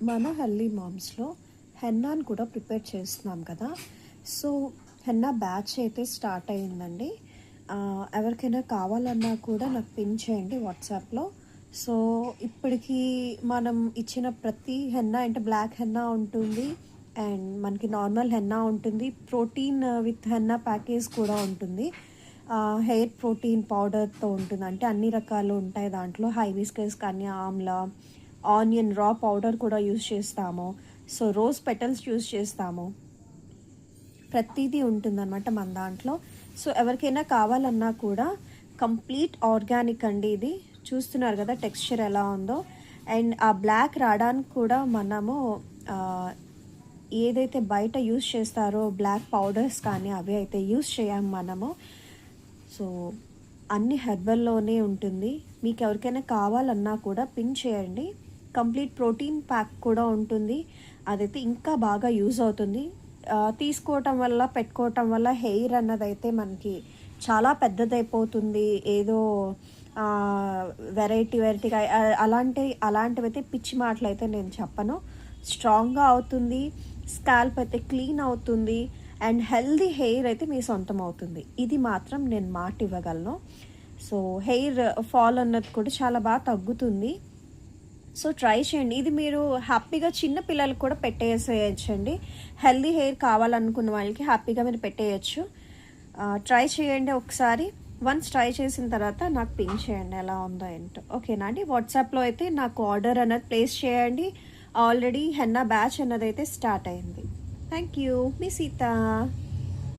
మన హెల్దీ మామ్స్లో హెన్నాను కూడా ప్రిపేర్ చేస్తున్నాం కదా. సో హెన్నా బ్యాచ్ అయితే స్టార్ట్ అయ్యిందండి. ఎవరికైనా కావాలన్నా కూడా నాకు పిన్ చేయండి వాట్సాప్లో. సో ఇప్పటికి మనం ఇచ్చిన ప్రతి హెన్నా అంటే బ్లాక్ హెన్నా ఉంటుంది, అండ్ మనకి నార్మల్ హెన్నా ఉంటుంది, ప్రోటీన్ విత్ హెన్నా ప్యాకేజ్ కూడా ఉంటుంది. హెయిర్ ప్రోటీన్ పౌడర్తో ఉంటుంది, అంటే అన్ని రకాలు ఉంటాయి దాంట్లో. హైబిస్కస్ కానీ, ఆమ్లా, ఆనియన్ రా పౌడర్ కూడా యూజ్ చేస్తాము. సో రోజ్ పెటల్స్ యూజ్ చేస్తాము. ప్రతిదీ ఉంటుందన్నమాట మన దాంట్లో. సో ఎవరికైనా కావాలన్నా కూడా కంప్లీట్ ఆర్గానిక్ అండి. ఇది చూస్తున్నారు కదా టెక్స్చర్ ఎలా ఉందో. అండ్ ఆ బ్లాక్ రావడానికి కూడా మనము ఏదైతే బయట యూజ్ చేస్తారో బ్లాక్ పౌడర్స్ కానీ అవి అయితే యూజ్ చేయము మనము. సో అన్ని హెర్బల్లోనే ఉంటుంది. మీకు ఎవరికైనా కావాలన్నా కూడా పిన్ చేయండి. కంప్లీట్ ప్రోటీన్ ప్యాక్ కూడా ఉంటుంది, అదైతే ఇంకా బాగా యూజ్ అవుతుంది. తీసుకోవటం వల్ల, పెట్టుకోవటం వల్ల హెయిర్ అన్నదైతే మనకి చాలా పెద్దదైపోతుంది. ఏదో వెరైటీగా అలాంటివి అయితే పిచ్చి మాటలు అయితే నేను చెప్పను. స్ట్రాంగ్గా అవుతుంది, స్కాల్ప్ అయితే క్లీన్ అవుతుంది, అండ్ హెల్దీ హెయిర్ అయితే మీ సొంతం అవుతుంది. ఇది మాత్రం నేను మాట ఇవ్వగలను. సో హెయిర్ ఫాల్ అన్నది కూడా చాలా బాగా తగ్గుతుంది. సో ట్రై చేయండి. ఇది మీరు హ్యాపీగా చిన్న పిల్లలకు కూడా పెట్టేసేయచ్చండి. హెల్దీ హెయిర్ కావాలనుకున్న వాళ్ళకి హ్యాపీగా మీరు పెట్టేయచ్చు. ట్రై చేయండి ఒకసారి. వన్స్ ట్రై చేసిన తర్వాత నాకు పింక్ చేయండి ఎలా ఉందో ఏంటో. ఓకేనా అండి? వాట్సాప్లో అయితే నాకు ఆర్డర్ అన్నది ప్లేస్ చేయండి. ఆల్రెడీ హెన్నా బ్యాచ్ అన్నది అయితే స్టార్ట్ అయింది. Thank you, me Sita.